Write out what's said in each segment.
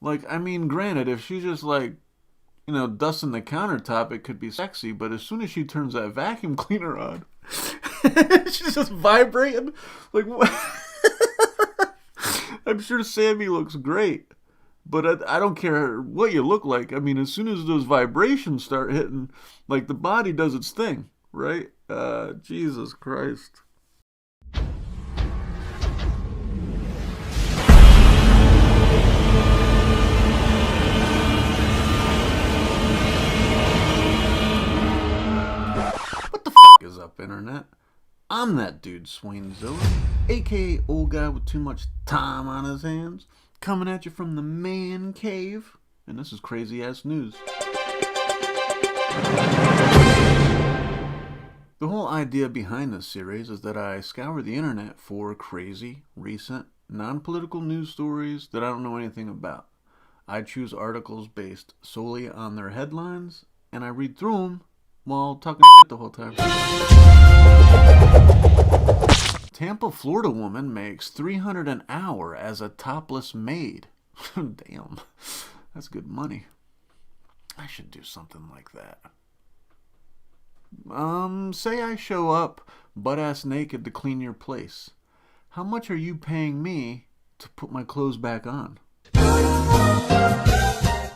Like, I mean, granted, if she's just like, dusting the countertop, it could be sexy, but as soon as she turns that vacuum cleaner on, she's just vibrating. Like, what? I'm sure Sammy looks great, but I don't care what you look like. I mean, as soon as those vibrations start hitting, like the body does its thing, right? Jesus Christ. What the is up, internet? I'm that dude, Swainzilla, aka old guy with too much time on his hands, coming at you from the man cave. And this is crazy ass news. The whole idea behind this series is that I scour the internet for crazy, recent, non political news stories that I don't know anything about. I choose articles based solely on their headlines, and I read through them while talking shit the whole time. Tampa Florida woman makes $300 an hour as a topless maid. Damn, that's good money. I should do something like that. Say I show up butt-ass naked to clean your place. How much are you paying me to put my clothes back on?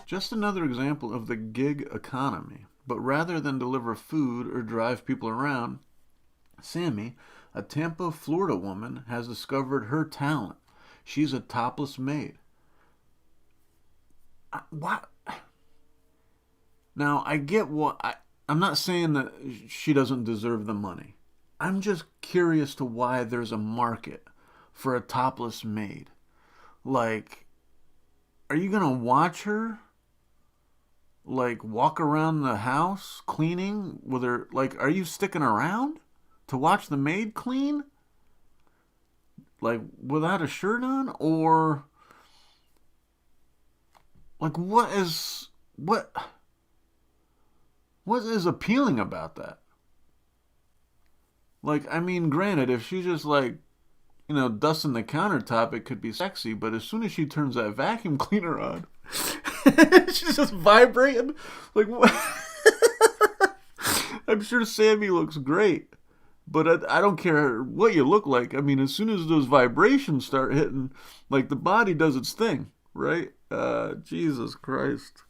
Just another example of the gig economy. But rather than deliver food or drive people around, Sammi, a Tampa Florida woman, has discovered her talent. She's a topless maid. What? Now, I get I'm not saying that she doesn't deserve the money. I'm just curious to why there's a market for a topless maid. Like, are you going to watch her? Like, walk around the house cleaning with her? Like, are you sticking around to watch the maid clean? Like, without a shirt on? Or, like, what is appealing about that? Like, I mean, granted, if she's just like, dusting the countertop, it could be sexy, but as soon as she turns that vacuum cleaner on, she's just vibrating. Like, what? I'm sure Sammy looks great, but I don't care what you look like. I mean, as soon as those vibrations start hitting, like the body does its thing, right? Jesus Christ.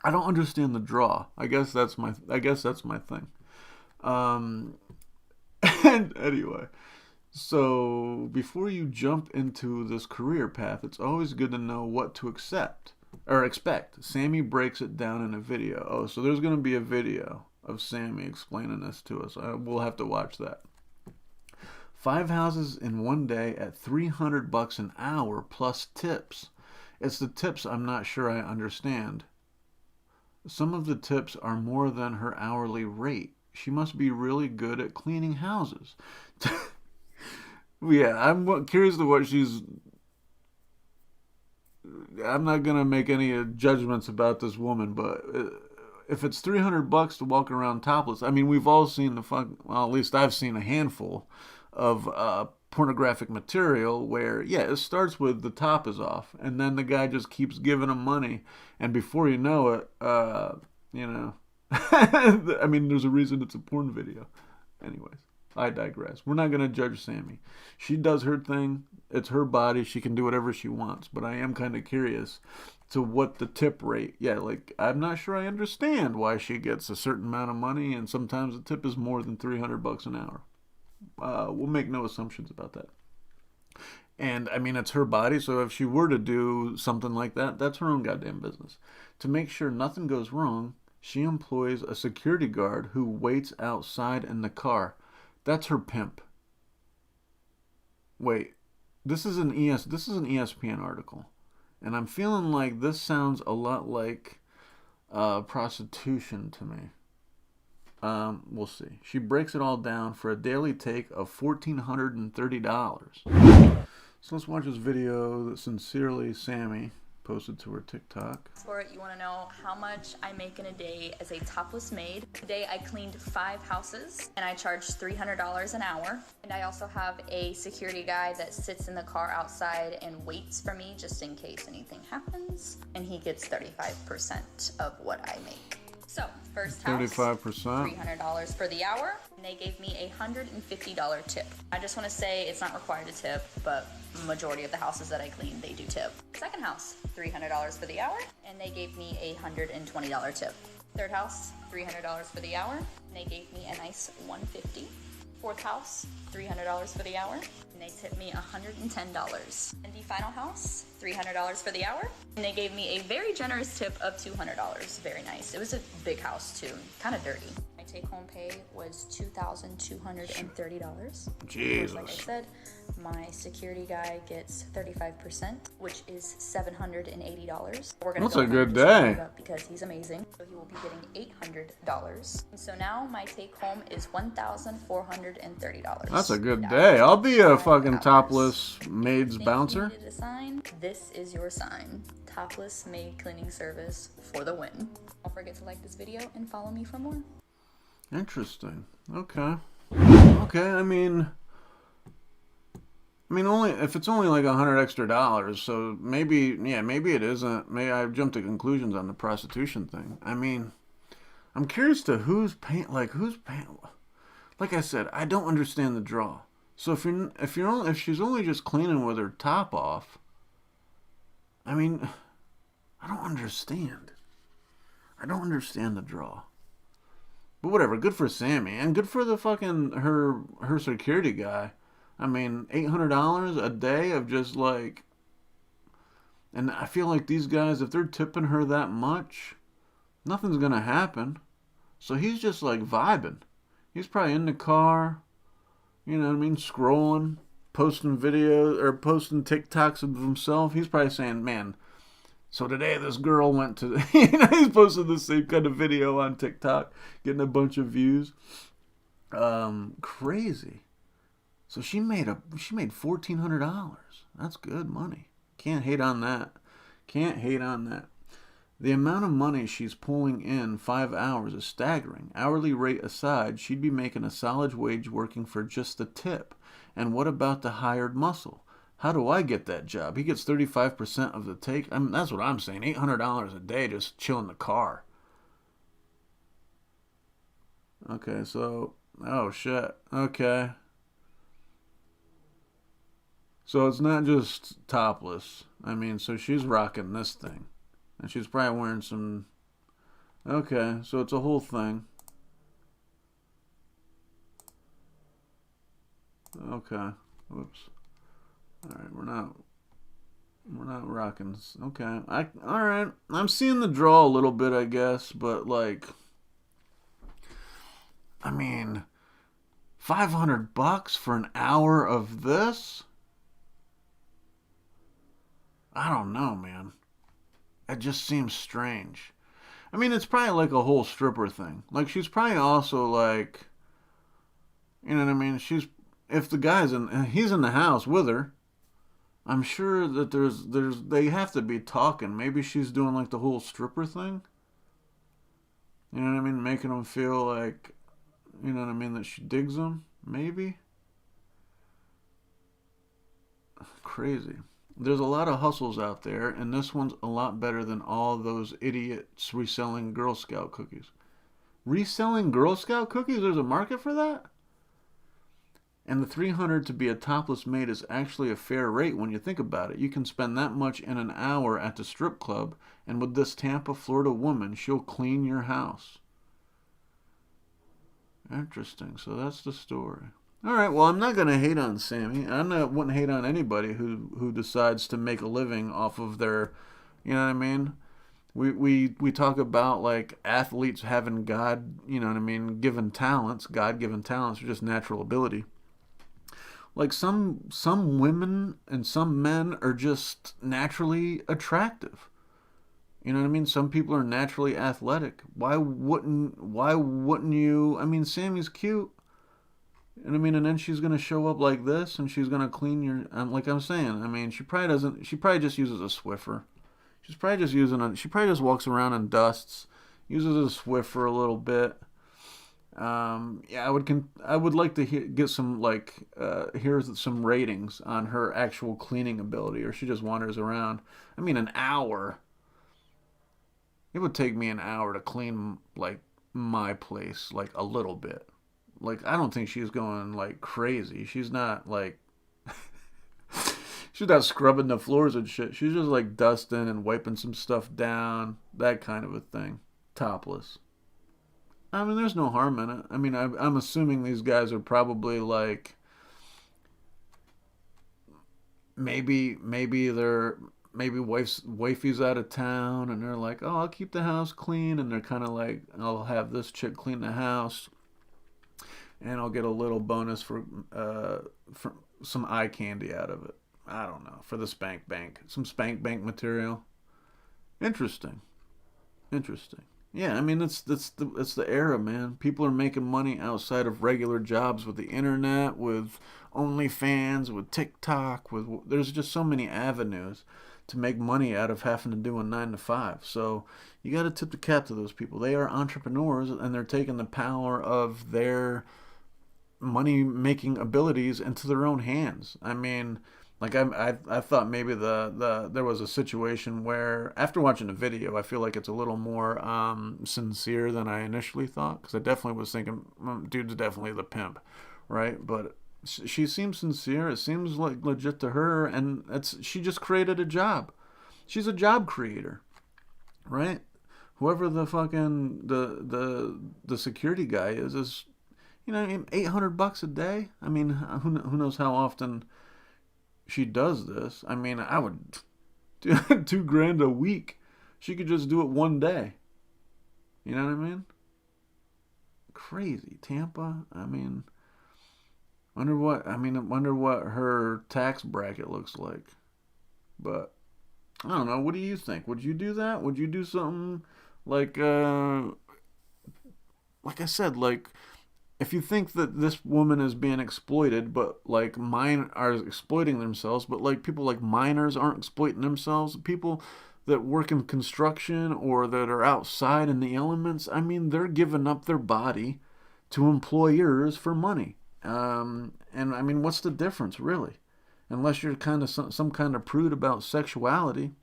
I don't understand the draw. I guess that's my thing. Um, and anyway, so before you jump into this career path, it's always good to know what to accept or expect. Sammy breaks it down in a video. Oh, so there's going to be a video of Sammy explaining this to us. We'll have to watch that. 5 houses in one day at $300 an hour plus tips. It's the tips I'm not sure I understand. Some of the tips are more than her hourly rate. She must be really good at cleaning houses. Yeah, I'm curious to what she's. I'm not gonna make any judgments about this woman, but if it's $300 to walk around topless, I mean, we've all seen the fun. Well, at least I've seen a handful of pornographic material where, yeah, it starts with the top is off, and then the guy just keeps giving him money, and before you know it, you know, I mean, there's a reason it's a porn video. Anyways, I digress. We're not going to judge Sammy. She does her thing. It's her body. She can do whatever she wants. But I am kind of curious to what the tip rate. Yeah, like, I'm not sure I understand why she gets a certain amount of money, and sometimes the tip is more than $300 an hour. We'll make no assumptions about that. And I mean, it's her body, so if she were to do something like that, that's her own goddamn business. To make sure nothing goes wrong, she employs a security guard who waits outside in the car. That's her pimp. Wait, this is an ESPN article, and I'm feeling like this sounds a lot like prostitution to me. We'll see. She breaks it all down for a daily take of $1,430. So let's watch this video. Sincerely, Sammy. Posted to her TikTok. For it, you want to know how much I make in a day as a topless maid. Today I cleaned 5 houses and I charged $300 an hour. And I also have a security guy that sits in the car outside and waits for me just in case anything happens. And he gets 35% of what I make. So, first house, 35%. $300 for the hour, and they gave me a $150 tip. I just want to say it's not required to tip, but majority of the houses that I clean, they do tip. Second house, $300 for the hour, and they gave me a $120 tip. Third house, $300 for the hour, and they gave me a nice $150. Fourth house, $300 for the hour, and they tipped me $110. And the final house, $300 for the hour, and they gave me a very generous tip of $200. Very nice. It was a big house too, kind of dirty. My take-home pay was $2,230. Jesus. Like I said, my security guy gets 35%, which is $780. We're gonna That's a good day. Because he's amazing. So he will be getting $800. And so now my take-home is $1,430. That's a good day. I'll be a fucking topless maid's bouncer. Needed a sign? This is your sign. Topless maid cleaning service for the win. Don't forget to like this video and follow me for more. Interesting. Okay. I mean, only if it's only like $100 extra. So maybe it isn't. Maybe I've jumped to conclusions on the prostitution thing. I mean, I'm curious to who's paying. Like I said, I don't understand the draw. So if she's only just cleaning with her top off, I mean, I don't understand. I don't understand the draw. But whatever, good for Sammi, and good for the fucking her security guy. I mean, $800 a day of just like, and I feel like these guys, if they're tipping her that much, nothing's gonna happen. So he's just like vibing. He's probably in the car, you know what I mean, scrolling, posting videos or posting TikToks of himself. He's probably saying, man, so today this girl went to, he's posted the same kind of video on TikTok, getting a bunch of views. Crazy. So she made $1,400. That's good money. Can't hate on that. The amount of money she's pulling in 5 hours is staggering. Hourly rate aside, she'd be making a solid wage working for just the tip. And what about the hired muscle? How do I get that job? He gets 35% of the take. I mean, that's what I'm saying. $800 a day just chill in the car. Okay, so, oh shit. Okay. So it's not just topless. I mean, so she's rocking this thing. And she's probably wearing some... Okay, so it's a whole thing. Okay. Whoops. Alright, we're not rocking. Okay. Alright. I'm seeing the draw a little bit, I guess, but like, I mean, $500 for an hour of this? I don't know, man. It just seems strange. I mean, it's probably like a whole stripper thing. Like, she's probably also like, you know what I mean? If the guy's he's in the house with her, I'm sure that they have to be talking. Maybe she's doing like the whole stripper thing. You know what I mean? Making them feel like, you know what I mean, that she digs them. Maybe. Crazy. There's a lot of hustles out there, and this one's a lot better than all those idiots reselling Girl Scout cookies. Reselling Girl Scout cookies? There's a market for that? And the $300 to be a topless maid is actually a fair rate when you think about it. You can spend that much in an hour at the strip club, and with this Tampa Florida woman, she'll clean your house. Interesting. So that's the story. All right. Well, I'm not gonna hate on Sammi. Wouldn't hate on anybody who decides to make a living off of their, you know what I mean. We talk about like athletes having God, you know what I mean, God-given talents or just natural ability. Like some women and some men are just naturally attractive. You know what I mean? Some people are naturally athletic. Why wouldn't you? I mean, Sammy's cute. And I mean, and then she's gonna show up like this, and she's gonna clean your. Like I'm saying, I mean, she probably just uses a Swiffer. She's probably just using it. She probably just walks around and dusts, uses a Swiffer a little bit. Yeah, I would like to get some here's some ratings on her actual cleaning ability, or she just wanders around. I mean, an hour. It would take me an hour to clean like my place like a little bit. Like I don't think she's going like crazy. She's not like she's not scrubbing the floors and shit. She's just like dusting and wiping some stuff down, that kind of a thing. Topless. I mean, there's no harm in it. I mean, I'm assuming these guys are probably like maybe wifey's out of town and they're like, oh, I'll keep the house clean, and they're kind of like, I'll have this chick clean the house, and I'll get a little bonus for some eye candy out of it. I don't know, for the spank bank, some spank bank material. Interesting. Interesting. Yeah, I mean it's the era, man. People are making money outside of regular jobs with the internet, with OnlyFans, with TikTok, with there's just so many avenues to make money out of having to do a 9 to 5. So you got to tip the cap to those people. They are entrepreneurs and they're taking the power of their money making abilities into their own hands. I mean, like I thought maybe there was a situation where after watching the video, I feel like it's a little more sincere than I initially thought, because I definitely was thinking, dude's definitely the pimp, right? But she seems sincere. It seems like legit to her, and she just created a job. She's a job creator, right? Whoever the fucking the security guy is $800 a day. I mean, who knows how often she does this. I mean, I would do $2,000 a week. She could just do it one day. You know what I mean? Crazy. Tampa. I mean, wonder what her tax bracket looks like. But I don't know. What do you think? Would you do that? Would you do something like I said, like, if you think that this woman is being exploited, but like mine are exploiting themselves, but like people like miners aren't exploiting themselves, people that work in construction or that are outside in the elements, I mean, they're giving up their body to employers for money. And I mean, what's the difference, really? Unless you're kind of some kind of prude about sexuality.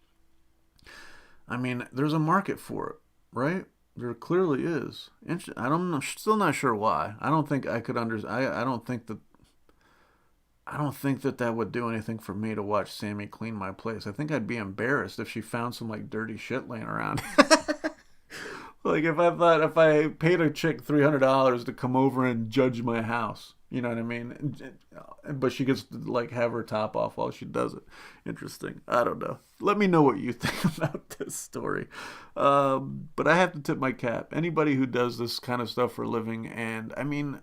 I mean, there's a market for it, right? There clearly is. I'm still not sure why. I don't think I could I don't think that would do anything for me to watch Sammi clean my place. I think I'd be embarrassed if she found some like dirty shit laying around. Like if I paid a chick $300 to come over and judge my house, you know what I mean? But she gets to like have her top off while she does it. Interesting. I don't know. Let me know what you think about this story. But I have to tip my cap. Anybody who does this kind of stuff for a living, and I mean,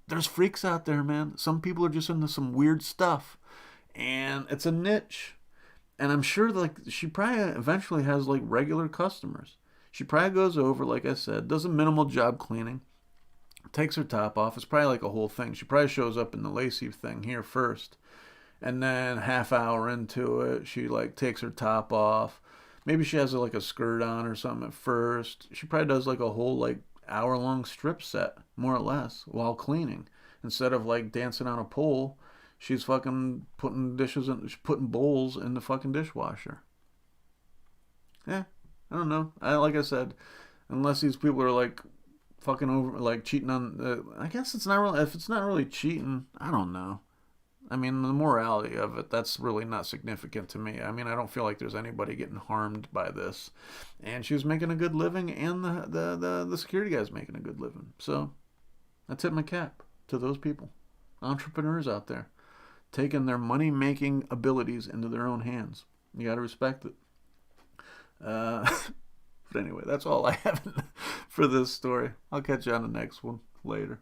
there's freaks out there, man. Some people are just into some weird stuff, and it's a niche. And I'm sure like she probably eventually has like regular customers. She probably goes over, like I said, does a minimal job cleaning, takes her top off. It's probably like a whole thing. She probably shows up in the lacy thing here first, and then half hour into it, she like takes her top off. Maybe she has like a skirt on or something at first. She probably does like a whole like hour-long strip set, more or less, while cleaning. Instead of like dancing on a pole, she's fucking putting bowls in the fucking dishwasher. Yeah, I don't know. Like I said, unless these people are like fucking over, like cheating on. I guess it's not really. If it's not really cheating, I don't know. I mean, the morality of it, that's really not significant to me. I mean, I don't feel like there's anybody getting harmed by this. And she was making a good living, and the security guy's making a good living. So I tip my cap to those people, entrepreneurs out there, taking their money-making abilities into their own hands. You got to respect it. But anyway, that's all I have for this story. I'll catch you on the next one later.